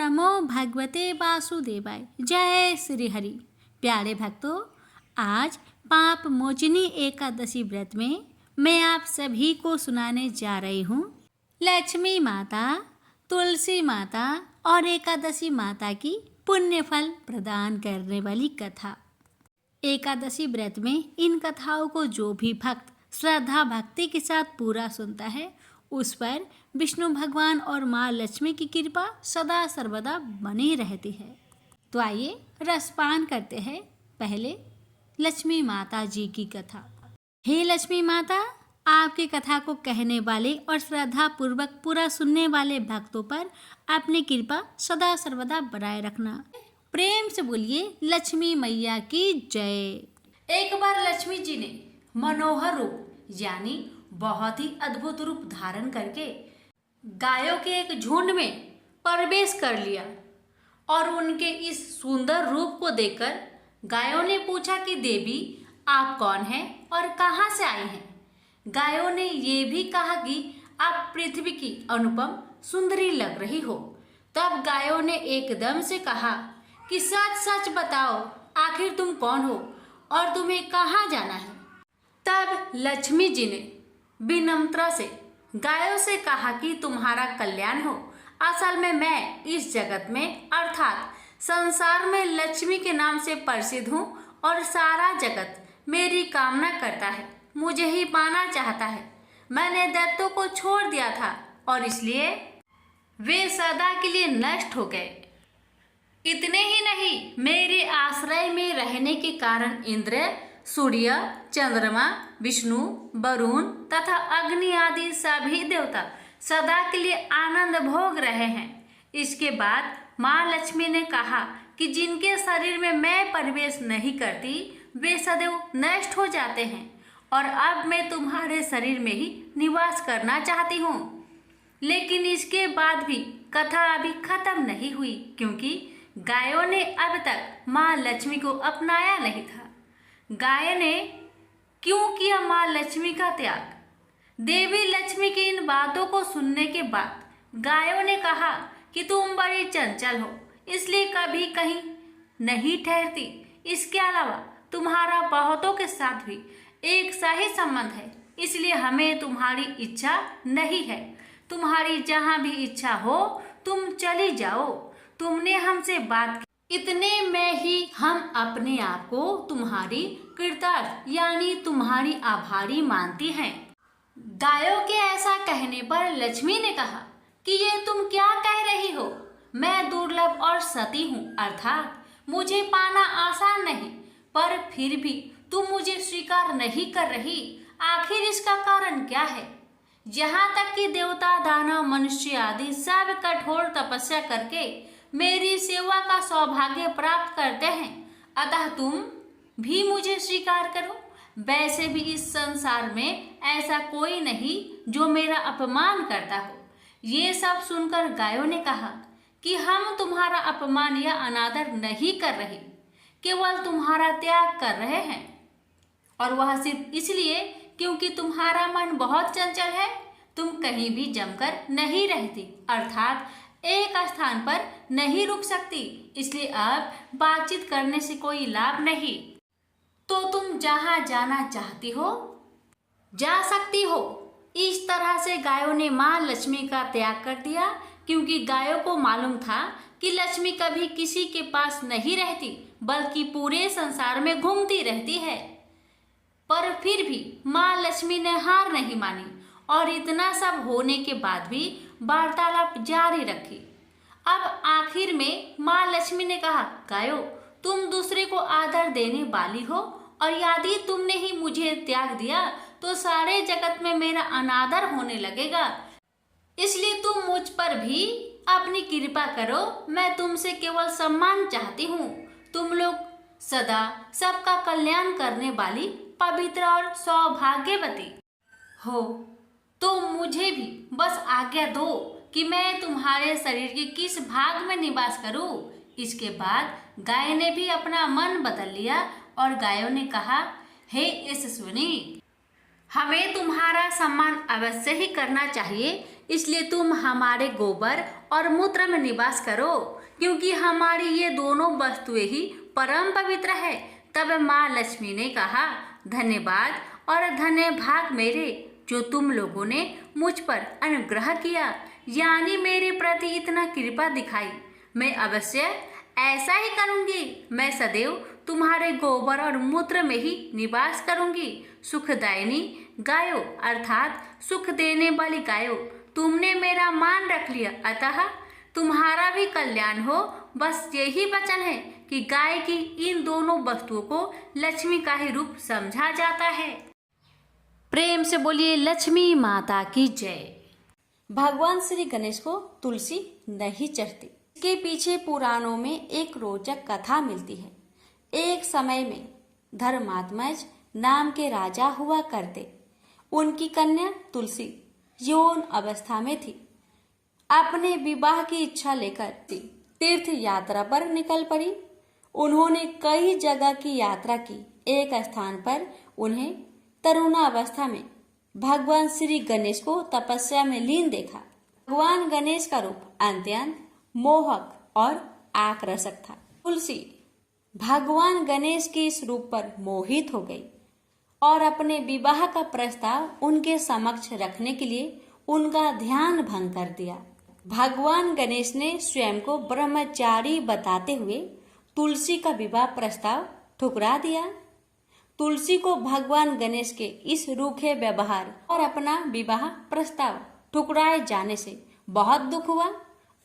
नमो भगवते वासुदेवाय। जय श्री हरि। प्यारे भक्तों, आज पाप मोचनी एकादशी व्रत में मैं आप सभी को सुनाने जा रही हूँ लक्ष्मी माता, तुलसी माता और एकादशी माता की पुण्य फल प्रदान करने वाली कथा। एकादशी व्रत में इन कथाओं को जो भी भक्त श्रद्धा भक्ति के साथ पूरा सुनता है, उस पर विष्णु भगवान और माँ लक्ष्मी की कृपा सदा सर्वदा बनी रहती है। तो आइए रसपान करते हैं पहले लक्ष्मी माता जी की कथा। हे लक्ष्मी माता, आपकी कथा को कहने वाले और श्रद्धा पूर्वक पूरा सुनने वाले भक्तों पर अपनी कृपा सदा सर्वदा बनाए रखना। प्रेम से बोलिए लक्ष्मी मैया की जय। एक बार लक्ष्मी जी ने मनोहर रूप यानी बहुत ही अद्भुत रूप धारण करके गायों के एक झुंड में प्रवेश कर लिया और उनके इस सुंदर रूप को देखकर गायों ने पूछा कि देवी, आप कौन हैं और कहाँ से आई हैं? गायों ने ये भी कहा कि आप पृथ्वी की अनुपम सुंदरी लग रही हो। तब गायों ने एकदम से कहा कि सच सच बताओ, आखिर तुम कौन हो और तुम्हें कहाँ जाना है? तब लक्ष्मी जी ने विनम्रता से गायों से कहा कि तुम्हारा कल्याण हो। असल में मैं इस जगत में अर्थात संसार में लक्ष्मी के नाम से प्रसिद्ध हूँ और सारा जगत मेरी कामना करता है, मुझे ही पाना चाहता है। मैंने दैत्यों को छोड़ दिया था और इसलिए वे सदा के लिए नष्ट हो गए। इतने ही नहीं, मेरे आश्रय में रहने के कारण इंद्र, सूर्य, चंद्रमा, विष्णु, वरुण तथा अग्नि आदि सभी देवता सदा के लिए आनंद भोग रहे हैं। इसके बाद माँ लक्ष्मी ने कहा कि जिनके शरीर में मैं प्रवेश नहीं करती, वे सदैव नष्ट हो जाते हैं और अब मैं तुम्हारे शरीर में ही निवास करना चाहती हूँ। लेकिन इसके बाद भी कथा अभी खत्म नहीं हुई, क्योंकि गायों ने अब तक माँ लक्ष्मी को अपनाया नहीं था। गाय ने क्यों किया माँ लक्ष्मी का त्याग? देवी लक्ष्मी की इन बातों को सुनने के बाद गायों ने कहा कि तुम बड़ी चंचल हो, इसलिए कभी कहीं नहीं ठहरती। इसके अलावा तुम्हारा बहुतों के साथ भी एक सा ही संबंध है, इसलिए हमें तुम्हारी इच्छा नहीं है। तुम्हारी जहाँ भी इच्छा हो तुम चली जाओ। तुमने हमसे बात की, इतने में ही हम अपने आप को तुम्हारी कृतार्थ यानी तुम्हारी आभारी मानती हैं। गायों के ऐसा कहने पर लक्ष्मी ने कहा कि ये तुम क्या कह रही हो? मैं दुर्लभ और सती हूँ, अर्थात मुझे पाना आसान नहीं, पर फिर भी तुम मुझे स्वीकार नहीं कर रही। आखिर इसका कारण क्या है? यहाँ तक कि देवता, दानव, मनुष्य आदि सब कठोर तपस्या करके मेरी सेवा का सौभाग्य प्राप्त करते हैं, अतः तुम भी मुझे स्वीकार करो। वैसे भी इस संसार में ऐसा कोई नहीं जो मेरा अपमान करता हो। ये सब सुनकर गायों ने कहा कि हम तुम्हारा अपमान या अनादर नहीं कर रहे, केवल तुम्हारा त्याग कर रहे हैं, और वह सिर्फ इसलिए क्योंकि तुम्हारा मन बहुत चंचल है। तुम कहीं भी जमकर नहीं रहती, अर्थात एक स्थान पर नहीं रुक सकती, इसलिए अब बातचीत करने से कोई लाभ नहीं। तो तुम जहाँ जाना चाहती हो जा सकती हो। इस तरह से गायों ने माँ लक्ष्मी का त्याग कर दिया, क्योंकि गायों को मालूम था कि लक्ष्मी कभी किसी के पास नहीं रहती, बल्कि पूरे संसार में घूमती रहती है। पर फिर भी माँ लक्ष्मी ने हार नहीं मानी और इतना सब होने के बाद भी वार्तालाप जारी रखी। अब आखिर में माँ लक्ष्मी ने कहा, गायो, तुम दूसरे को आदर देने वाली हो और यदि तुमने ही मुझे त्याग दिया तो सारे जगत में मेरा अनादर होने लगेगा। इसलिए तुम मुझ पर भी अपनी कृपा करो। मैं तुमसे केवल सम्मान चाहती हूँ। तुम लोग सदा सबका कल्याण करने वाली पवित्र और सौभाग्यवती हो, तो मुझे भी बस आज्ञा दो कि मैं तुम्हारे शरीर के किस भाग में निवास करूं। इसके बाद गाय ने भी अपना मन बदल लिया और गायों ने कहा, हे यशस्विनी, हमें तुम्हारा सम्मान अवश्य ही करना चाहिए, इसलिए तुम हमारे गोबर और मूत्र में निवास करो, क्योंकि हमारी ये दोनों वस्तुएं ही परम पवित्र है। तब माँ लक्ष्मी ने कहा, धन्यवाद और धन्य भाग मेरे, जो तुम लोगों ने मुझ पर अनुग्रह किया, यानी मेरे प्रति इतना कृपा दिखाई। मैं अवश्य ऐसा ही करूंगी। मैं सदैव तुम्हारे गोबर और मूत्र में ही निवास करूंगी। सुखदायिनी गायो अर्थात सुख देने वाली गायो, तुमने मेरा मान रख लिया, अतः तुम्हारा भी कल्याण हो। बस यही वचन है कि गाय की इन दोनों वस्तुओं को लक्ष्मी का ही रूप समझा जाता है। प्रेम से बोलिए लक्ष्मी माता की जय। भगवान श्री गणेश को तुलसी नहीं चढ़ती। इसके पीछे पुराणों में एक रोचक कथा मिलती है। एक समय में धर्मात्मज नाम के राजा हुआ करते। उनकी कन्या तुलसी यौन अवस्था में थी। अपने विवाह की इच्छा लेकर तीर्थ यात्रा पर निकल पड़ी। उन्होंने कई जगह की यात्रा की। एक स्थान पर उन्हें तरुणावस्था में भगवान श्री गणेश को तपस्या में लीन देखा। भगवान गणेश का रूप अत्यंत मोहक और आकर्षक था। तुलसी भगवान गणेश के इस रूप पर मोहित हो गई और अपने विवाह का प्रस्ताव उनके समक्ष रखने के लिए उनका ध्यान भंग कर दिया। भगवान गणेश ने स्वयं को ब्रह्मचारी बताते हुए तुलसी का विवाह प्रस्ताव ठुकरा दिया। तुलसी को भगवान गणेश के इस रूखे व्यवहार और अपना विवाह प्रस्ताव ठुकराए जाने से बहुत दुख हुआ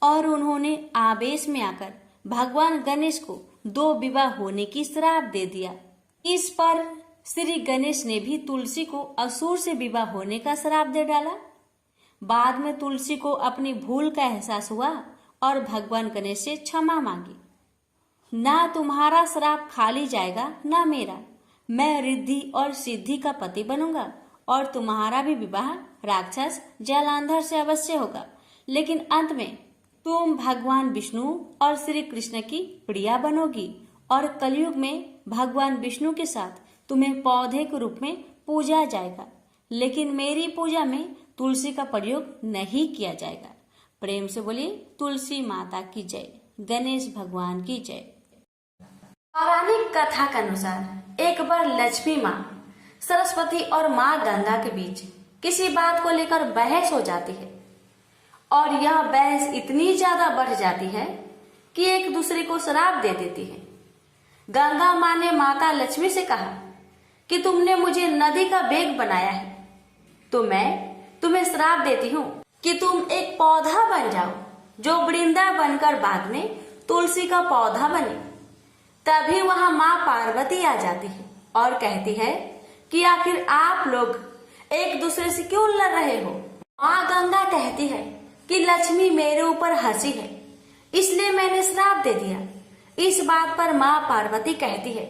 और उन्होंने आवेश में आकर भगवान गणेश को 2 विवाह होने की श्राप दे दिया। इस पर श्री गणेश ने भी तुलसी को असुर से विवाह होने का श्राप दे डाला। बाद में तुलसी को अपनी भूल का एहसास हुआ और भगवान गणेश से क्षमा मांगी। ना तुम्हारा श्राप खाली जाएगा ना मेरा। मैं रिद्धि और सिद्धि का पति बनूंगा और तुम्हारा भी विवाह राक्षस जलांधर से अवश्य होगा। लेकिन अंत में तुम भगवान विष्णु और श्री कृष्ण की प्रिया बनोगी और कलयुग में भगवान विष्णु के साथ तुम्हें पौधे के रूप में पूजा जाएगा। लेकिन मेरी पूजा में तुलसी का प्रयोग नहीं किया जाएगा। प्रेम से बोलिए तुलसी माता की जय, गणेश भगवान की जय। पौराणिक कथा के अनुसार एक बार लक्ष्मी माँ सरस्वती और माँ गंगा के बीच किसी बात को लेकर बहस हो जाती है और यह बहस इतनी ज्यादा बढ़ जाती है कि एक दूसरे को श्राप दे देती है। गंगा माँ ने माता लक्ष्मी से कहा कि तुमने मुझे नदी का वेग बनाया है, तो मैं तुम्हें श्राप देती हूँ कि तुम एक पौधा बन जाओ जो वृंदा बनकर बाद में तुलसी का पौधा बने। तभी वहां माँ पार्वती आ जाती है और कहती है कि आखिर आप लोग एक दूसरे से क्यों लड़ रहे हो। माँ गंगा कहती है कि लक्ष्मी मेरे ऊपर हंसी है, इसलिए मैंने श्राप दे दिया। इस बात पर माँ पार्वती कहती है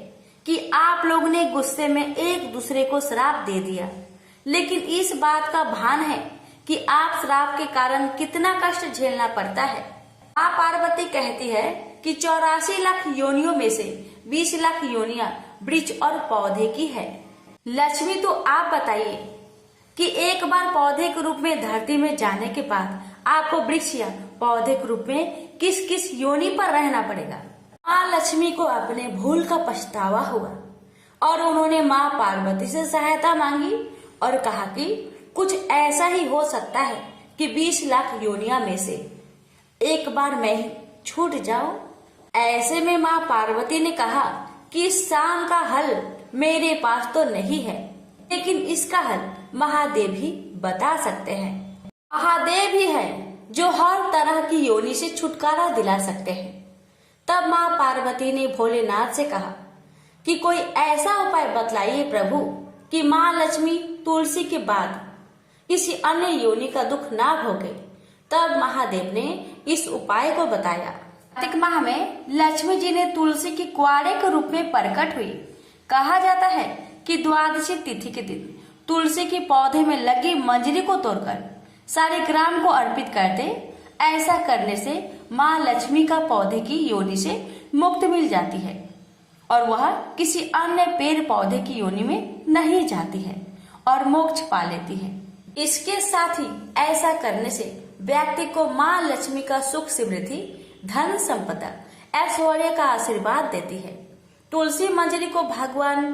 कि आप लोग ने गुस्से में एक दूसरे को श्राप दे दिया, लेकिन इस बात का भान है कि आप श्राप के कारण कितना कष्ट झेलना पड़ता है। माँ पार्वती कहती है कि 84 लाख योनियों में से 20 लाख योनियां वृक्ष और पौधे की है। लक्ष्मी तो आप बताइए कि एक बार पौधे के रूप में धरती में जाने के बाद आपको वृक्ष या पौधे के रूप में किस किस योनि पर रहना पड़ेगा। माँ लक्ष्मी को अपने भूल का पछतावा हुआ और उन्होंने माँ पार्वती से सहायता मांगी और कहा कि कुछ ऐसा ही हो सकता है कि 20 लाख योनिया में से एक बार मैं ही छूट जाऊं। ऐसे में माँ पार्वती ने कहा कि इस शाम का हल मेरे पास तो नहीं है, लेकिन इसका हल महादेव ही बता सकते हैं। महादेव ही है जो हर तरह की योनि से छुटकारा दिला सकते हैं। तब माँ पार्वती ने भोलेनाथ से कहा कि कोई ऐसा उपाय बतलाइए प्रभु कि माँ लक्ष्मी तुलसी के बाद किसी अन्य योनि का दुख ना भोगे। तब महादेव ने इस उपाय को बताया। कार्तिक माह में लक्ष्मी जी ने तुलसी की कुआरे के रूप में प्रकट हुई। कहा जाता है कि द्वादशी तिथि के दिन तुलसी के पौधे में लगी मंजरी को तोड़कर सारे ग्राम को अर्पित कर दे। ऐसा करने से माँ लक्ष्मी का पौधे की योनि से मुक्ति मिल जाती है और वह किसी अन्य पेड़ पौधे की योनि में नहीं जाती है और मोक्ष पा लेती है। इसके साथ ही ऐसा करने से व्यक्ति को माँ लक्ष्मी का सुख समृद्धि, धन संपदा, ऐश्वर्य का आशीर्वाद देती है। तुलसी मंजरी को भगवान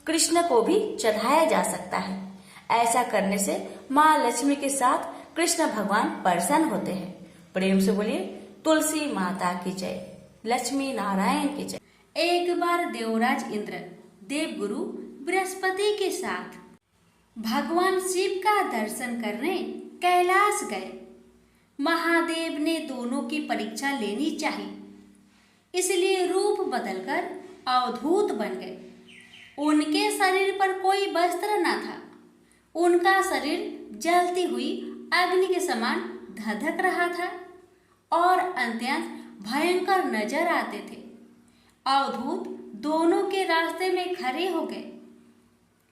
कृष्ण को भी चढ़ाया जा सकता है। ऐसा करने से माँ लक्ष्मी के साथ कृष्ण भगवान प्रसन्न होते हैं। प्रेम से बोलिए तुलसी माता की जय, लक्ष्मी नारायण की जय। एक बार देवराज इंद्र देवगुरु बृहस्पति के साथ भगवान शिव का दर्शन करने कैलाश गए। महादेव ने दोनों की परीक्षा लेनी चाहिए, इसलिए रूप बदलकर अवधूत बन गए। उनके शरीर पर कोई वस्त्र न था। उनका शरीर जलती हुई अग्नि के समान धधक रहा था और अत्यंत भयंकर नजर आते थे। अवधूत दोनों के रास्ते में खड़े हो गए।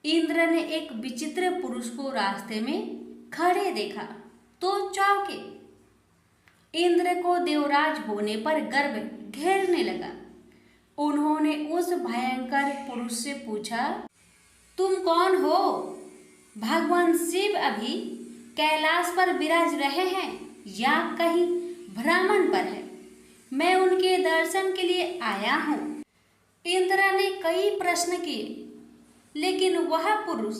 इंद्र ने एक विचित्र पुरुष को रास्ते में खड़े देखा तो चौंके। इंद्र को देवराज होने पर गर्व घेरने लगा। उन्होंने उस भयंकर पुरुष से पूछा, तुम कौन हो? भगवान शिव अभी कैलाश पर विराज रहे हैं या कहीं भ्रमण पर है? मैं उनके दर्शन के लिए आया हूँ। इंद्र ने कई प्रश्न किए, लेकिन वह पुरुष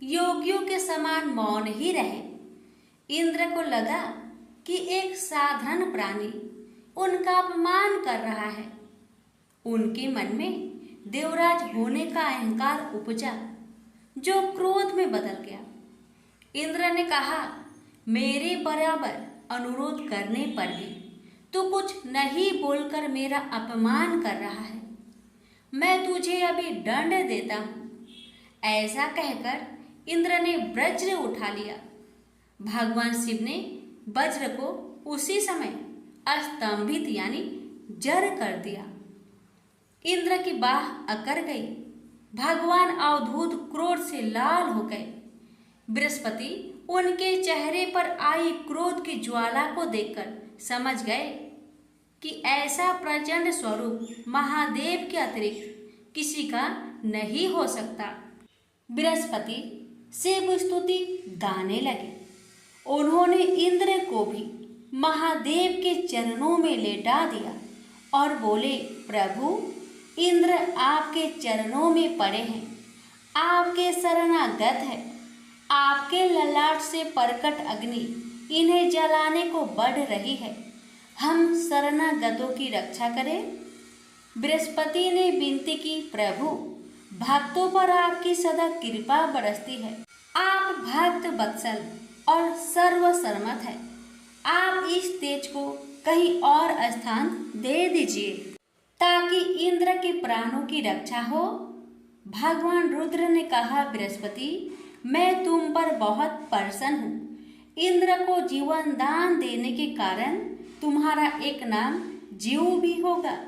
योगियों के समान मौन ही रहे। इंद्र को लगा कि एक साधारण प्राणी उनका अपमान कर रहा है। उनके मन में देवराज होने का अहंकार उपजा, जो क्रोध में बदल गया। इंद्र ने कहा, मेरे बराबर अनुरोध करने पर भी तू कुछ नहीं बोलकर मेरा अपमान कर रहा है। मैं तुझे अभी दंड देता हूँ। ऐसा कहकर इंद्र ने वज्र उठा लिया। भगवान शिव ने वज्र को उसी समय स्तंभित यानी जड़ कर दिया। इंद्र की बाह अकड़ गई। भगवान अवधूत क्रोध से लाल हो गए। बृहस्पति उनके चेहरे पर आई क्रोध की ज्वाला को देखकर समझ गए कि ऐसा प्रचंड स्वरूप महादेव के अतिरिक्त किसी का नहीं हो सकता। बृहस्पति शिव स्तुति गाने लगे। उन्होंने इंद्र को भी महादेव के चरणों में लेटा दिया और बोले, प्रभु, इंद्र आपके चरणों में पड़े हैं, आपके शरणागत है। आपके ललाट से प्रकट अग्नि इन्हें जलाने को बढ़ रही है। हम शरणागतों की रक्षा करें। बृहस्पति ने विनती की, प्रभु, भक्तों पर आपकी सदा कृपा बरसती है। आप भक्त वत्सल और सर्वसम्मत है। आप इस तेज को कहीं और स्थान दे दीजिए ताकि इंद्र के प्राणों की रक्षा हो। भगवान रुद्र ने कहा, बृहस्पति, मैं तुम पर बहुत प्रसन्न हूँ। इंद्र को जीवन दान देने के कारण तुम्हारा एक नाम जीव भी होगा।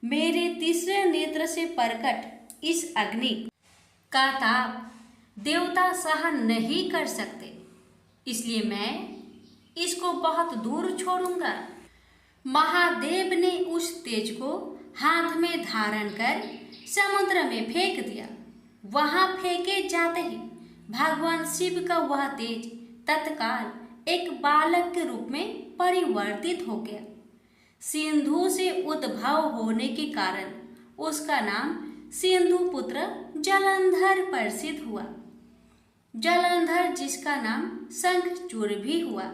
मेरे तीसरे नेत्र से प्रकट इस अग्नि का ताप देवता सहन नहीं कर सकते, इसलिए मैं इसको बहुत दूर छोड़ूंगा। महादेव ने उस तेज को हाथ में धारण कर समुद्र में फेंक दिया। वहां फेंके जाते ही भगवान शिव का वह तेज तत्काल एक बालक के रूप में परिवर्तित हो गया। सिंधु से उद्भव होने के कारण उसका नाम सिंधु पुत्र जलंधर प्रसिद्ध हुआ। जलंधर जिसका नाम शंखचूड़ भी हुआ,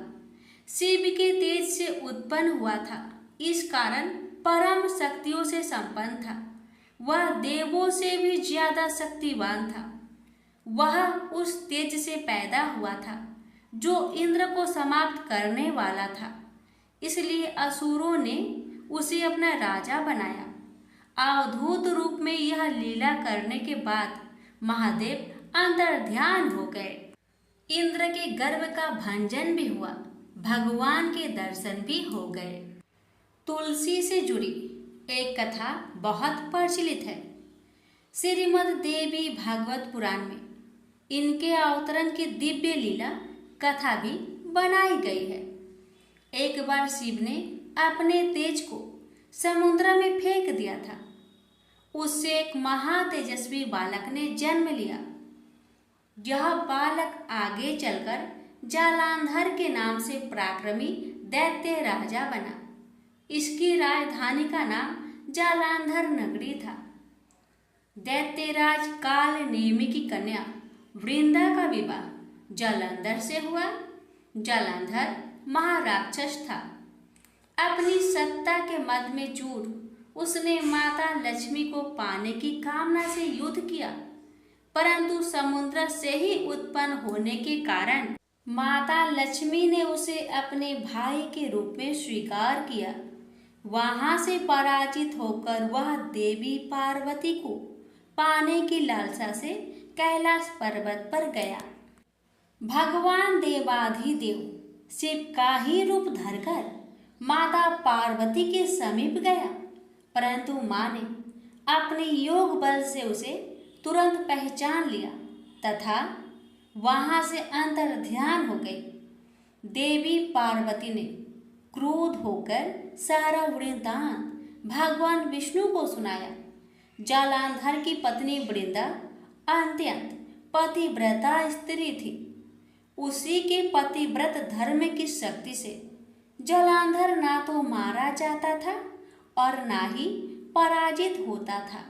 शिव के तेज से उत्पन्न हुआ था। इस कारण परम शक्तियों से संपन्न था। वह देवों से भी ज्यादा शक्तिवान था। वह उस तेज से पैदा हुआ था जो इंद्र को समाप्त करने वाला था। इसलिए असुरों ने उसे अपना राजा बनाया। अवधूत रूप में यह लीला करने के बाद महादेव अंतर्ध्यान हो गए। इंद्र के गर्भ का भंजन भी हुआ, भगवान के दर्शन भी हो गए। तुलसी से जुड़ी एक कथा बहुत प्रचलित है। श्रीमद् देवी भागवत पुराण में इनके अवतरण की दिव्य लीला कथा भी बनाई गई है। एक बार शिव ने अपने तेज को समुद्र में फेंक दिया था। उससे एक महातेजस्वी बालक ने जन्म लिया। यह बालक आगे चलकर जालंधर के नाम से पराक्रमी दैत्य राजा बना। इसकी राजधानी का नाम जालंधर नगरी था। दैत्यराज काल नेमि की कन्या वृंदा का विवाह जालंधर से हुआ। जालंधर महाराक्षस था। अपनी सत्ता के मद में चूर उसने माता लक्ष्मी को पाने की कामना से युद्ध किया, परंतु समुद्र से ही उत्पन्न होने के कारण माता लक्ष्मी ने उसे अपने भाई के रूप में स्वीकार किया। वहां से पराजित होकर वह देवी पार्वती को पाने की लालसा से कैलाश पर्वत पर गया। भगवान देवाधिदेव शिव का ही रूप धरकर माता पार्वती के समीप गया, परंतु मां ने अपने योग बल से उसे तुरंत पहचान लिया तथा वहां से अंतर ध्यान हो गई। देवी पार्वती ने क्रोध होकर सारा वृत्तांत भगवान विष्णु को सुनाया। जालंधर की पत्नी वृंदा अत्यंत पतिव्रता स्त्री थी। उसी के पतिव्रत धर्म की शक्ति से जालंधर ना तो मारा जाता था और ना ही पराजित होता था।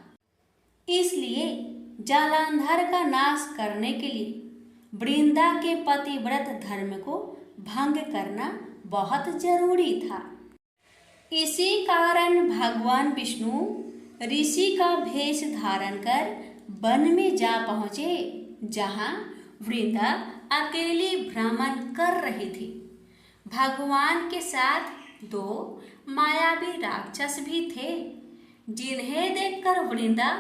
इसलिए जालंधर का नाश करने के लिए वृंदा के पतिव्रत धर्म को भंग करना बहुत जरूरी था। इसी कारण भगवान विष्णु ऋषि का भेष धारण कर वन में जा पहुंचे, जहां वृंदा अकेली भ्रमण कर रही थी। भगवान के साथ दो मायावी राक्षस भी थे, जिन्हें देखकर वृंदा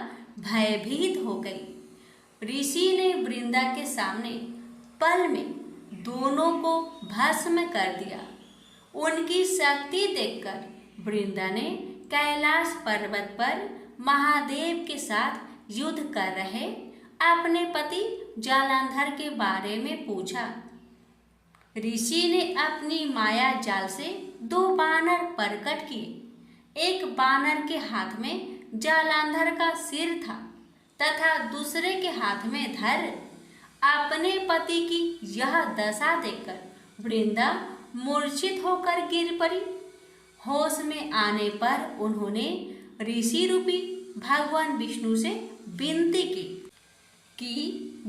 भयभीत हो गई। ऋषि ने वृंदा के सामने पल में दोनों को भस्म कर दिया। उनकी शक्ति देखकर वृंदा ने कैलाश पर्वत पर महादेव के साथ युद्ध कर रहे अपने पति जालंधर के बारे में पूछा। ऋषि ने अपनी माया जाल से दो बानर प्रकट किए। एक बानर के हाथ में जालंधर का सिर था तथा दूसरे के हाथ में धर। अपने पति की यह दशा देखकर वृंदा मूर्छित होकर गिर पड़ी। होश में आने पर उन्होंने ऋषि रूपी भगवान विष्णु से विनती की कि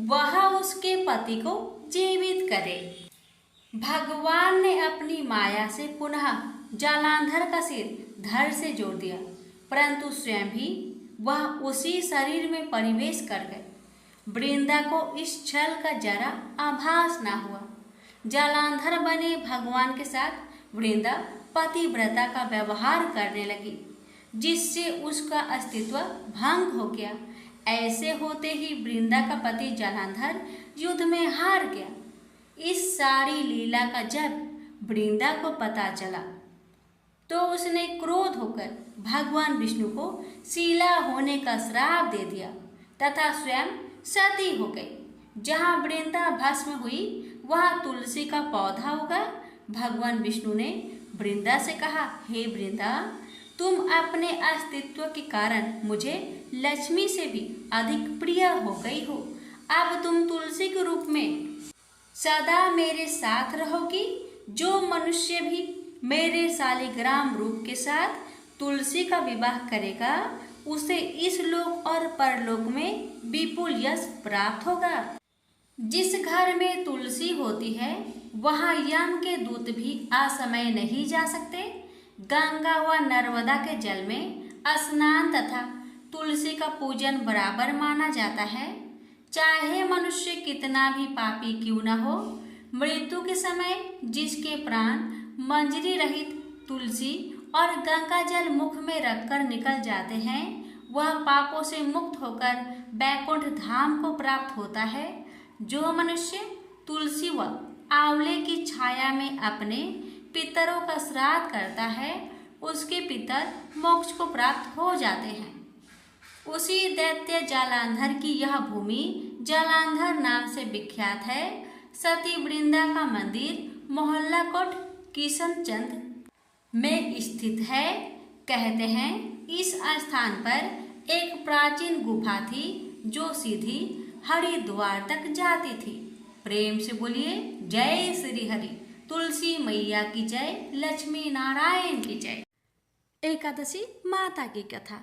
वह उसके पति को जीवित करे। भगवान ने अपनी माया से पुनः जालंधर का सिर धड़ से जोड़ दिया, परंतु स्वयं भी वह उसी शरीर में प्रवेश कर गए। वृंदा को इस छल का जरा आभास न हुआ। जालंधर बने भगवान के साथ वृंदा पतिव्रता का व्यवहार करने लगी, जिससे उसका अस्तित्व भंग हो गया। ऐसे होते ही वृंदा का पति जालंधर युद्ध में हार गया। इस सारी लीला का जब वृंदा को पता चला तो उसने क्रोध होकर भगवान विष्णु को शीला होने का श्राप दे दिया तथा स्वयं सती हो गई। जहाँ वृंदा भस्म हुई वहाँ तुलसी का पौधा उगा। भगवान विष्णु ने वृंदा से कहा, हे वृंदा, तुम अपने अस्तित्व के कारण मुझे लक्ष्मी से भी अधिक प्रिय हो गई हो। अब तुम तुलसी के रूप में सदा मेरे साथ रहोगी। जो मनुष्य भी मेरे शालिग्राम रूप के साथ तुलसी का विवाह करेगा, उसे इस लोक और परलोक में विपुल यश प्राप्त होगा। जिस घर में तुलसी होती है वहाँ यम के दूत भी असमय नहीं जा सकते। गंगा व नर्मदा के जल में स्नान तथा तुलसी का पूजन बराबर माना जाता है। चाहे मनुष्य कितना भी पापी क्यों न हो, मृत्यु के समय जिसके प्राण मंजरी रहित तुलसी और गंगा जल मुख में रखकर निकल जाते हैं, वह पापों से मुक्त होकर बैकुंठ धाम को प्राप्त होता है। जो मनुष्य तुलसी व आंवले की छाया में अपने पितरों का श्राद्ध करता है, उसके पितर मोक्ष को प्राप्त हो जाते हैं। उसी दैत्य जालंधर की यह भूमि जालंधर नाम से विख्यात है। सती वृंदा का मंदिर मोहल्ला कोट किशनचंद में स्थित है। कहते हैं इस स्थान पर एक प्राचीन गुफा थी जो सीधी हरिद्वार तक जाती थी। प्रेम से बोलिए जय श्री हरि। तुलसी मैया की जय, लक्ष्मी नारायण की जय। एकादशी माता की कथा।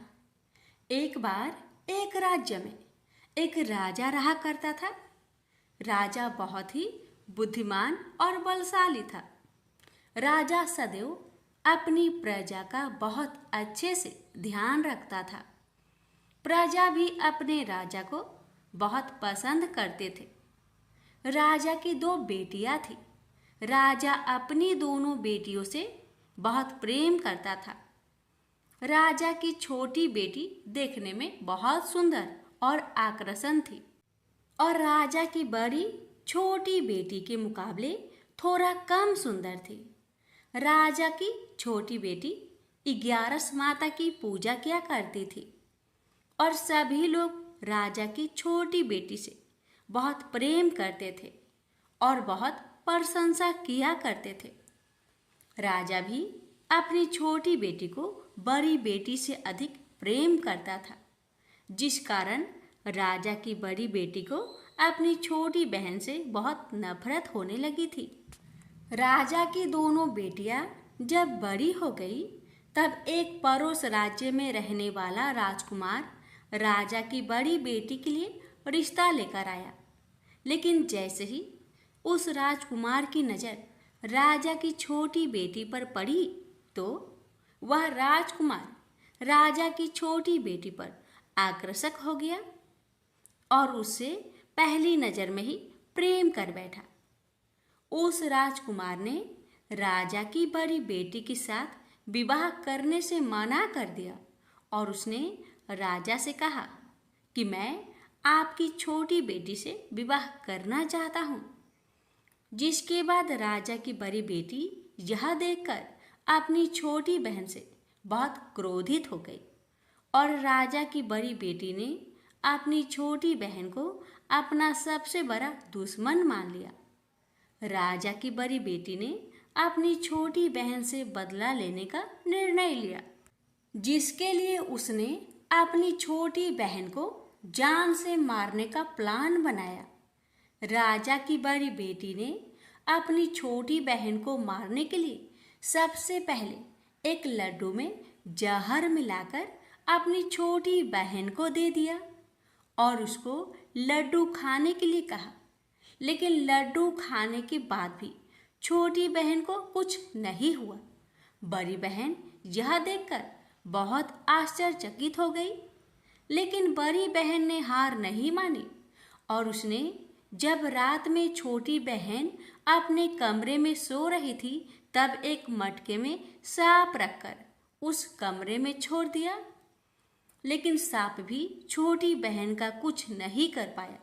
एक बार एक राज्य में एक राजा रहा करता था। राजा बहुत ही बुद्धिमान और बलशाली था। राजा सदैव अपनी प्रजा का बहुत अच्छे से ध्यान रखता था। प्रजा भी अपने राजा को बहुत पसंद करते थे। राजा की 2 बेटियां थीं। राजा अपनी दोनों बेटियों से बहुत प्रेम करता था। राजा की छोटी बेटी देखने में बहुत सुंदर और आकर्षण थी और राजा की बड़ी छोटी बेटी के मुकाबले थोड़ा कम सुंदर थी। राजा की छोटी बेटी 11 माता की पूजा किया करती थी और सभी लोग राजा की छोटी बेटी से बहुत प्रेम करते थे और बहुत प्रशंसा किया करते थे। राजा भी अपनी छोटी बेटी को बड़ी बेटी से अधिक प्रेम करता था, जिस कारण राजा की बड़ी बेटी को अपनी छोटी बहन से बहुत नफरत होने लगी थी। राजा की दोनों बेटियां जब बड़ी हो गई, तब एक पड़ोस राज्य में रहने वाला राजकुमार राजा की बड़ी बेटी के लिए रिश्ता लेकर आया। लेकिन जैसे ही उस राजकुमार की नज़र राजा की छोटी बेटी पर पड़ी, तो वह राजकुमार राजा की छोटी बेटी पर आकर्षक हो गया और उससे पहली नज़र में ही प्रेम कर बैठा। उस राजकुमार ने राजा की बड़ी बेटी के साथ विवाह करने से मना कर दिया और उसने राजा से कहा कि मैं आपकी छोटी बेटी से विवाह करना चाहता हूँ। जिसके बाद राजा की बड़ी बेटी यह देखकर अपनी छोटी बहन से बहुत क्रोधित हो गई और राजा की बड़ी बेटी ने अपनी छोटी बहन को अपना सबसे बड़ा दुश्मन मान लिया। राजा की बड़ी बेटी ने अपनी छोटी बहन से बदला लेने का निर्णय लिया, जिसके लिए उसने अपनी छोटी बहन को जान से मारने का प्लान बनाया। राजा की बड़ी बेटी ने अपनी छोटी बहन को मारने के लिए सबसे पहले एक लड्डू में जहर मिलाकर अपनी छोटी बहन को दे दिया और उसको लड्डू खाने के लिए कहा। लेकिन लड्डू खाने के बाद भी छोटी बहन को कुछ नहीं हुआ। बड़ी बहन यह देखकर बहुत आश्चर्यचकित हो गई, लेकिन बड़ी बहन ने हार नहीं मानी और उसने जब रात में छोटी बहन अपने कमरे में सो रही थी, तब एक मटके में सांप रखकर उस कमरे में छोड़ दिया। लेकिन सांप भी छोटी बहन का कुछ नहीं कर पाया,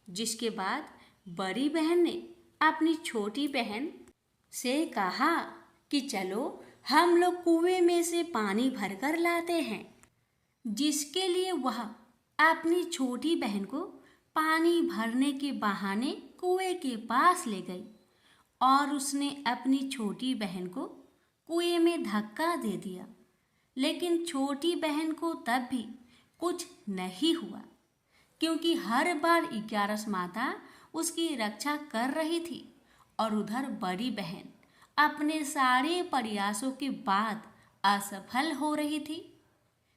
जिसके बाद बड़ी बहन ने अपनी छोटी बहन से कहा कि चलो हम लोग कुएं में से पानी भरकर लाते हैं। जिसके लिए वह अपनी छोटी बहन को पानी भरने के बहाने कुएं के पास ले गई और उसने अपनी छोटी बहन को कुएं में धक्का दे दिया। लेकिन छोटी बहन को तब भी कुछ नहीं हुआ, क्योंकि हर बार 11 माता उसकी रक्षा कर रही थी और उधर बड़ी बहन अपने सारे प्रयासों के बाद असफल हो रही थी,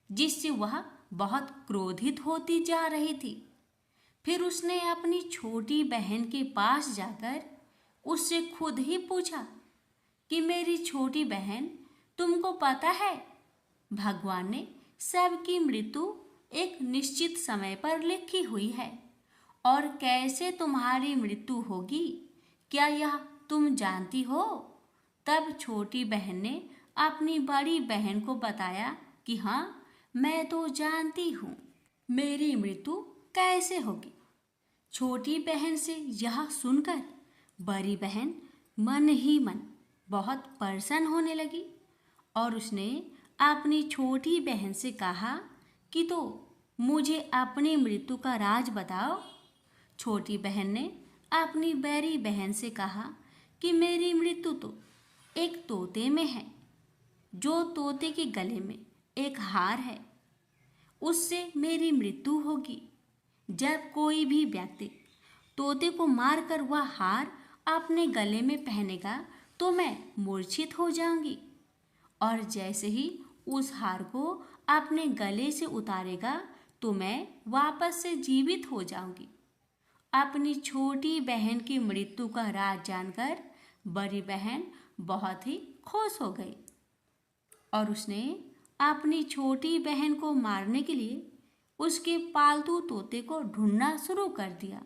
जिससे वह बहुत क्रोधित होती जा रही थी। फिर उसने अपनी छोटी बहन के पास जाकर उससे खुद ही पूछा कि मेरी छोटी बहन, तुमको पता है भगवान ने सबकी मृत्यु एक निश्चित समय पर लिखी हुई है और कैसे तुम्हारी मृत्यु होगी, क्या यह तुम जानती हो? तब छोटी बहन ने अपनी बड़ी बहन को बताया कि हाँ, मैं तो जानती हूँ मेरी मृत्यु कैसे होगी। छोटी बहन से यह सुनकर बड़ी बहन मन ही मन बहुत प्रसन्न होने लगी और उसने अपनी छोटी बहन से कहा कि तो मुझे अपनी मृत्यु का राज बताओ। छोटी बहन ने अपनी बड़ी बहन से कहा कि मेरी मृत्यु तो एक तोते में है। जो तोते के गले में एक हार है, उससे मेरी मृत्यु होगी। जब कोई भी व्यक्ति तोते को मारकर वह हार अपने गले में पहनेगा तो मैं मूर्छित हो जाऊंगी, और जैसे ही उस हार को अपने गले से उतारेगा तो मैं वापस से जीवित हो जाऊंगी। अपनी छोटी बहन की मृत्यु का राज जानकर बड़ी बहन बहुत ही खुश हो गई और उसने अपनी छोटी बहन को मारने के लिए उसके पालतू तोते को ढूंढना शुरू कर दिया।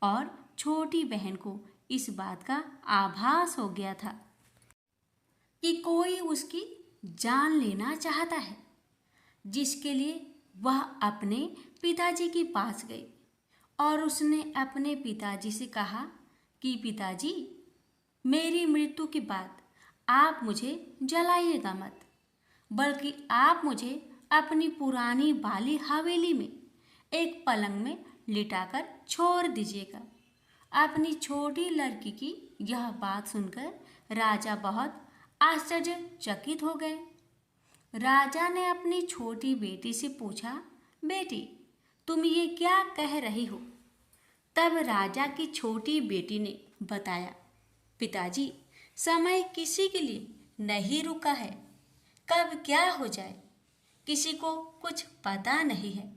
और छोटी बहन को इस बात का आभास हो गया था कि कोई उसकी जान लेना चाहता है, जिसके लिए वह अपने पिताजी के पास गई और उसने अपने पिताजी से कहा कि पिताजी, मेरी मृत्यु के बाद आप मुझे जलाइएगा मत, बल्कि आप मुझे अपनी पुरानी वाली हवेली में एक पलंग में लिटाकर छोड़ दीजिएगा। अपनी छोटी लड़की की यह बात सुनकर राजा बहुत आश्चर्यचकित हो गए। राजा ने अपनी छोटी बेटी से पूछा, बेटी, तुम ये क्या कह रही हो? तब राजा की छोटी बेटी ने बताया, पिताजी, समय किसी के लिए नहीं रुका है, कब क्या हो जाए किसी को कुछ पता नहीं है।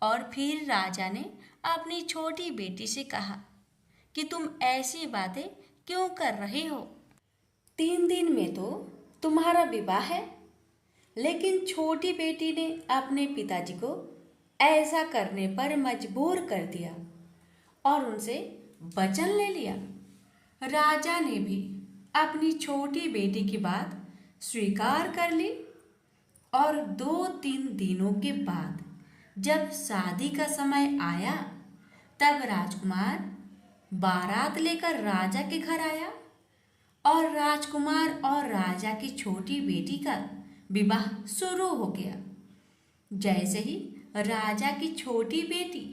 और फिर राजा ने अपनी छोटी बेटी से कहा कि तुम ऐसी बातें क्यों कर रही हो? 3 दिन में तो तुम्हारा विवाह है। लेकिन छोटी बेटी ने अपने पिताजी को ऐसा करने पर मजबूर कर दिया और उनसे वचन ले लिया। राजा ने भी अपनी छोटी बेटी की बात स्वीकार कर ली और 2-3 दिनों के बाद जब शादी का समय आया तब राजकुमार बारात लेकर राजा के घर आया और राजकुमार और राजा की छोटी बेटी का विवाह शुरू हो गया। जैसे ही राजा की छोटी बेटी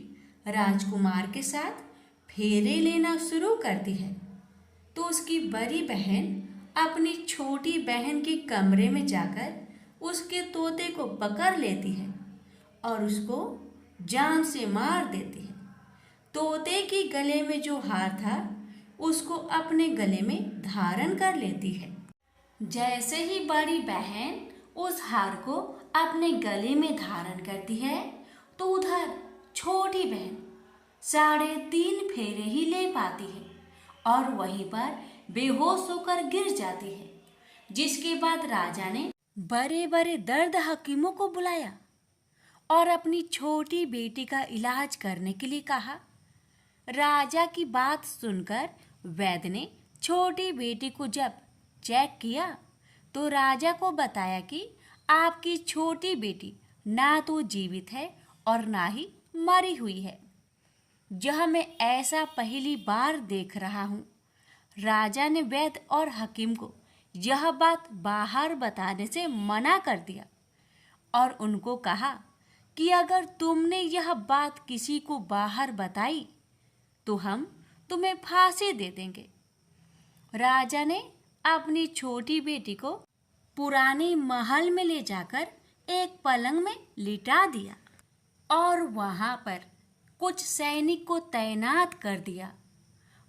राजकुमार के साथ फेरे लेना शुरू करती है तो उसकी बड़ी बहन अपनी छोटी बहन के कमरे में जाकर उसके तोते को पकड़ लेती है और उसको जान से मार देती है। तोते के गले में जो हार था उसको अपने गले में धारण कर लेती है। जैसे ही बड़ी बहन उस हार को अपने गले में धारण करती है तो उधर छोटी बहन 3.5 फेरे ही ले पाती है और वहीं पर बेहोश होकर गिर जाती है। जिसके बाद राजा ने बड़े बड़े दर्द हकीमों को बुलाया और अपनी छोटी बेटी का इलाज करने के लिए कहा। राजा की बात सुनकर वैद्य ने छोटी बेटी को जब चेक किया तो राजा को बताया कि आपकी छोटी बेटी ना तो जीवित है और ना ही मरी हुई है। यह मैं ऐसा पहली बार देख रहा हूँ। राजा ने वैद्य और हकीम को यह बात बाहर बताने से मना कर दिया और उनको कहा कि अगर तुमने यह बात किसी को बाहर बताई तो हम तुम्हें फांसी दे देंगे। राजा ने अपनी छोटी बेटी को पुराने महल में ले जाकर एक पलंग में लिटा दिया और वहां पर कुछ सैनिक को तैनात कर दिया।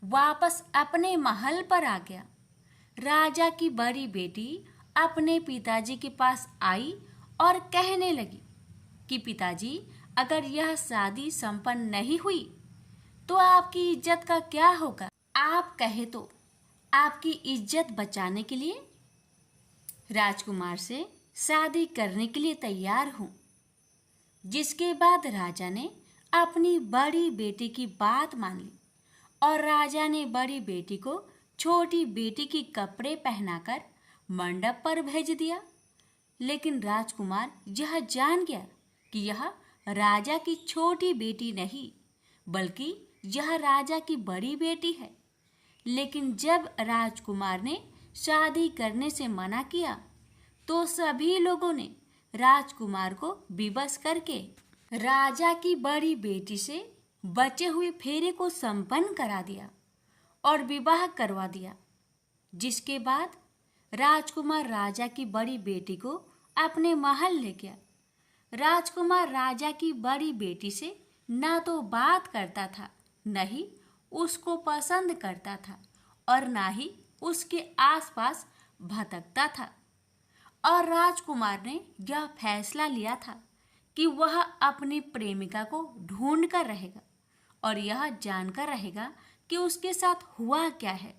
वापस अपने महल पर आ गया। राजा की बड़ी बेटी अपने पिताजी के पास आई और कहने लगी कि पिताजी, अगर यह शादी संपन्न नहीं हुई तो आपकी इज्जत का क्या होगा? आप कहे तो आपकी इज्जत बचाने के लिए राजकुमार से शादी करने के लिए तैयार हूँ। जिसके बाद राजा ने अपनी बड़ी बेटी की बात मान ली और राजा ने बड़ी बेटी को छोटी बेटी की कपड़े पहनाकर मंडप पर भेज दिया। लेकिन राजकुमार यह जान गया कि यह राजा की छोटी बेटी नहीं बल्कि यह राजा की बड़ी बेटी है। लेकिन जब राजकुमार ने शादी करने से मना किया तो सभी लोगों ने राजकुमार को विवश करके राजा की बड़ी बेटी से बचे हुए फेरे को संपन्न करा दिया और विवाह करवा दिया। जिसके बाद राजकुमार राजा की बड़ी बेटी को अपने महल ले गया। राजकुमार राजा की बड़ी बेटी से ना तो बात करता था, न ही उसको पसंद करता था और ना ही उसके आसपास भटकता था। और राजकुमार ने यह फैसला लिया था कि वह अपनी प्रेमिका को ढूंढ कर रहेगा और यह जानकर रहेगा कि उसके साथ हुआ क्या है।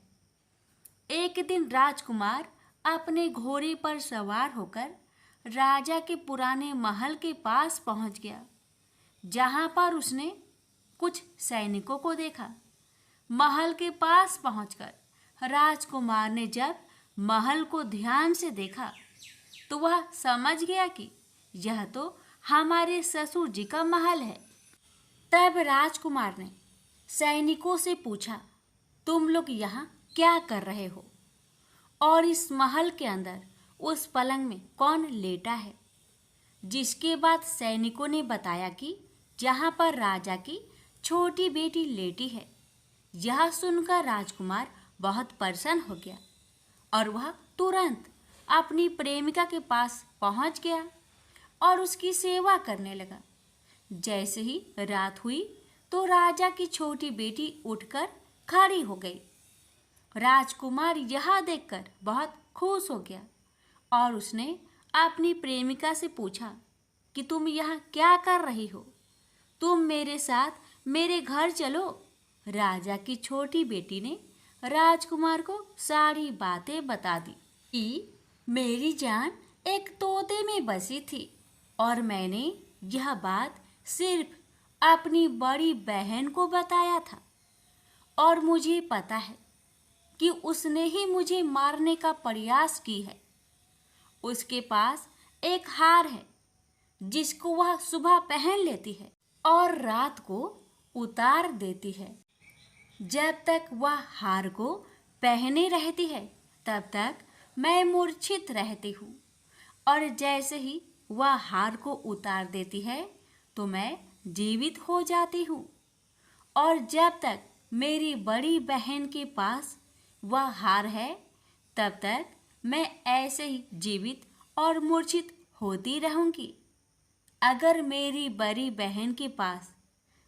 एक दिन राजकुमार अपने घोड़े पर सवार होकर राजा के पुराने महल के पास पहुंच गया, जहां पर उसने कुछ सैनिकों को देखा। महल के पास पहुंचकर राजकुमार ने जब महल को ध्यान से देखा तो वह समझ गया कि यह तो हमारे ससुर जी का महल है। तब राजकुमार ने सैनिकों से पूछा, तुम लोग यहाँ क्या कर रहे हो और इस महल के अंदर उस पलंग में कौन लेटा है? जिसके बाद सैनिकों ने बताया कि जहाँ पर राजा की छोटी बेटी लेटी है। यह सुनकर राजकुमार बहुत प्रसन्न हो गया और वह तुरंत अपनी प्रेमिका के पास पहुंच गया और उसकी सेवा करने लगा। जैसे ही रात हुई तो राजा की छोटी बेटी उठकर खड़ी हो गई। राजकुमार यह देखकर बहुत खुश हो गया और उसने अपनी प्रेमिका से पूछा कि तुम यहाँ क्या कर रही हो? तुम मेरे साथ मेरे घर चलो। राजा की छोटी बेटी ने राजकुमार को सारी बातें बता दी कि मेरी जान एक तोते में बसी थी और मैंने यह बात सिर्फ अपनी बड़ी बहन को बताया था और मुझे पता है कि उसने ही मुझे मारने का प्रयास की है। उसके पास एक हार है जिसको वह सुबह पहन लेती है और रात को उतार देती है। जब तक वह हार को पहने रहती है तब तक मैं मूर्छित रहती हूँ और जैसे ही वह हार को उतार देती है तो मैं जीवित हो जाती हूँ और जब तक मेरी बड़ी बहन के पास वह हार है तब तक मैं ऐसे ही जीवित और मूर्छित होती रहूँगी। अगर मेरी बड़ी बहन के पास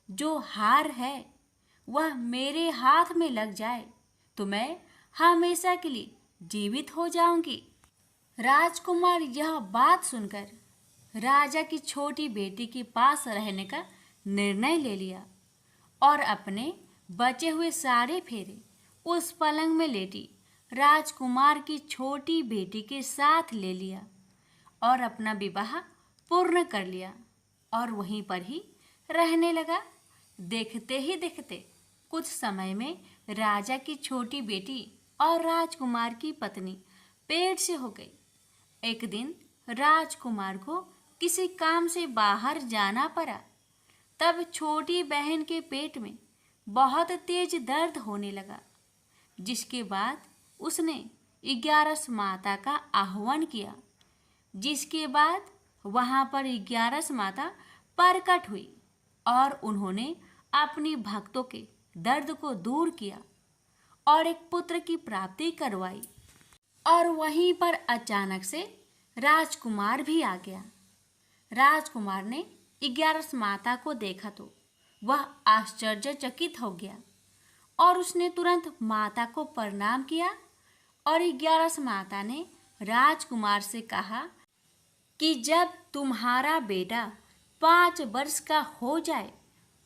जो हार है वह मेरे हाथ में लग जाए तो मैं हमेशा के लिए जीवित हो जाऊंगी। राजकुमार यह बात सुनकर राजा की छोटी बेटी के पास रहने का निर्णय ले लिया और अपने बचे हुए सारे फेरे उस पलंग में लेटी राजकुमार की छोटी बेटी के साथ ले लिया और अपना विवाह पूर्ण कर लिया और वहीं पर ही रहने लगा। देखते ही देखते कुछ समय में राजा की छोटी बेटी और राजकुमार की पत्नी पेट से हो गई। एक दिन राजकुमार को किसी काम से बाहर जाना पड़ा। तब छोटी बहन के पेट में बहुत तेज दर्द होने लगा, जिसके बाद उसने 11 माता का आह्वान किया। जिसके बाद वहां पर 11 माता प्रकट हुई और उन्होंने अपनी भक्तों के दर्द को दूर किया और एक पुत्र की प्राप्ति करवाई। और वहीं पर अचानक से राजकुमार भी आ गया। राजकुमार ने 11 माता को देखा तो वह आश्चर्यचकित हो गया और उसने तुरंत माता को प्रणाम किया और 11 माता ने राजकुमार से कहा कि जब तुम्हारा बेटा 5 वर्ष का हो जाए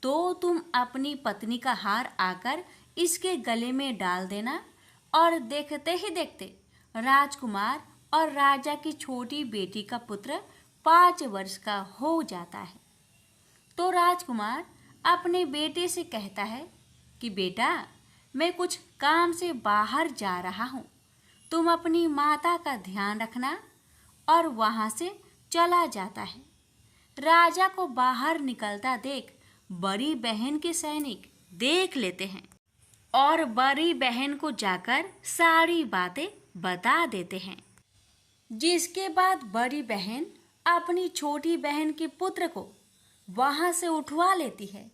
तो तुम अपनी पत्नी का हार आकर इसके गले में डाल देना। और देखते ही देखते राजकुमार और राजा की छोटी बेटी का पुत्र 5 वर्ष का हो जाता है। तो राजकुमार अपने बेटे से कहता है कि बेटा, मैं कुछ काम से बाहर जा रहा हूँ, तुम अपनी माता का ध्यान रखना। और वहाँ से चला जाता है। राजा को बाहर निकलता देख बड़ी बहन के सैनिक देख लेते हैं और बड़ी बहन को जाकर सारी बातें बता देते हैं। जिसके बाद बड़ी बहन अपनी छोटी बहन के पुत्र को वहाँ से उठवा लेती है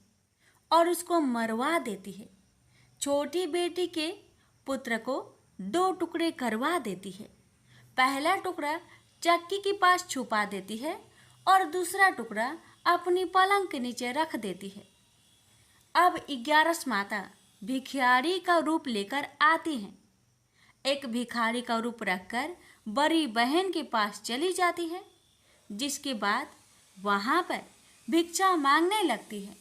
और उसको मरवा देती है। छोटी बेटी के पुत्र को 2 टुकड़े करवा देती है। पहला टुकड़ा चक्की के पास छुपा देती है और दूसरा टुकड़ा अपनी पलंग के नीचे रख देती है। अब 11 माता भिखारी का रूप लेकर आती हैं। एक भिखारी का रूप रखकर बड़ी बहन के पास चली जाती है, जिसके बाद वहाँ पर भिक्षा मांगने लगती है।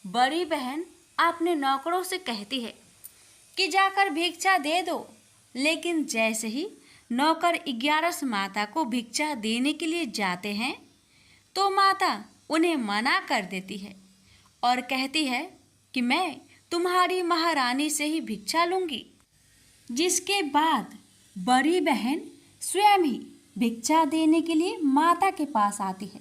बड़ी बहन अपने नौकरों से कहती है कि जाकर भिक्षा दे दो, लेकिन जैसे ही नौकर 11 माता को भिक्षा देने के लिए जाते हैं तो माता उन्हें मना कर देती है और कहती है कि मैं तुम्हारी महारानी से ही भिक्षा लूँगी। जिसके बाद बड़ी बहन स्वयं ही भिक्षा देने के लिए माता के पास आती है।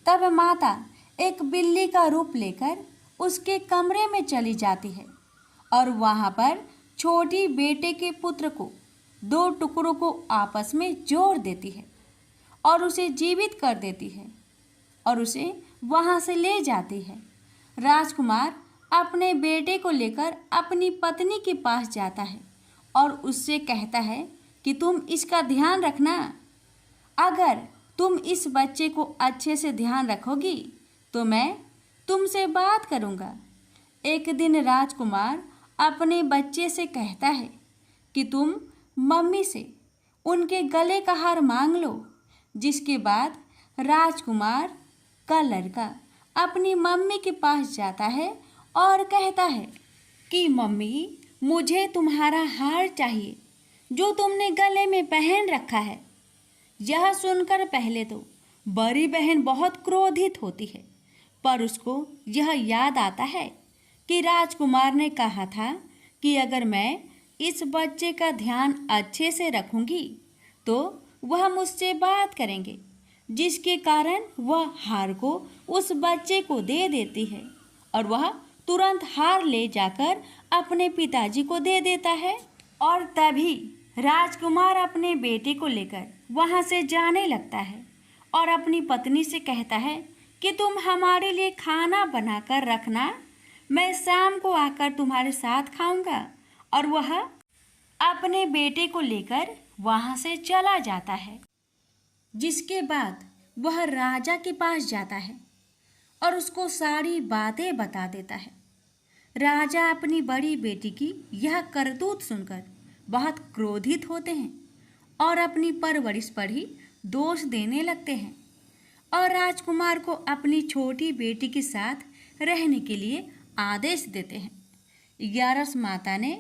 तब माता एक बिल्ली का रूप लेकर उसके कमरे में चली जाती है और वहाँ पर छोटी बेटे के पुत्र को 2 टुकड़ों को आपस में जोड़ देती है और उसे जीवित कर देती है और उसे वहाँ से ले जाती है। राजकुमार अपने बेटे को लेकर अपनी पत्नी के पास जाता है और उससे कहता है कि तुम इसका ध्यान रखना। अगर तुम इस बच्चे को अच्छे से ध्यान रखोगी तो मैं तुमसे बात करूँगा। एक दिन राजकुमार अपने बच्चे से कहता है कि तुम मम्मी से उनके गले का हार मांग लो। जिसके बाद राजकुमार का लड़का अपनी मम्मी के पास जाता है और कहता है कि मम्मी, मुझे तुम्हारा हार चाहिए जो तुमने गले में पहन रखा है। यह सुनकर पहले तो बड़ी बहन बहुत क्रोधित होती है, पर उसको यह याद आता है कि राजकुमार ने कहा था कि अगर मैं इस बच्चे का ध्यान अच्छे से रखूंगी तो वह मुझसे बात करेंगे, जिसके कारण वह हार को उस बच्चे को दे देती है और वह तुरंत हार ले जाकर अपने पिताजी को दे देता है। और तभी राजकुमार अपने बेटे को लेकर वहाँ से जाने लगता है और अपनी पत्नी से कहता है कि तुम हमारे लिए खाना बनाकर रखना, मैं शाम को आकर तुम्हारे साथ खाऊंगा। और वह अपने बेटे को लेकर वहाँ से चला जाता है। जिसके बाद वह राजा के पास जाता है और उसको सारी बातें बता देता है। राजा अपनी बड़ी बेटी की यह करतूत सुनकर बहुत क्रोधित होते हैं और अपनी परवरिश पर ही दोष देने लगते हैं और राजकुमार को अपनी छोटी बेटी के साथ रहने के लिए आदेश देते हैं। 11 माता ने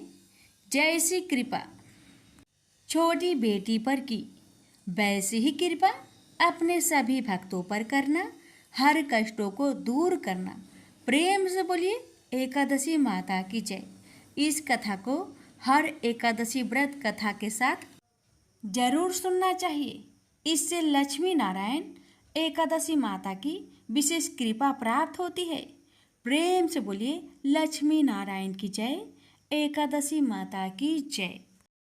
जैसी कृपा छोटी बेटी पर की, वैसी ही कृपा अपने सभी भक्तों पर करना, हर कष्टों को दूर करना। प्रेम से बोलिए एकादशी माता की जय। इस कथा को हर एकादशी व्रत कथा के साथ जरूर सुनना चाहिए। इससे लक्ष्मी नारायण एकादशी माता की विशेष कृपा प्राप्त होती है। प्रेम से बोलिए लक्ष्मी नारायण की जय, एकादशी माता की जय।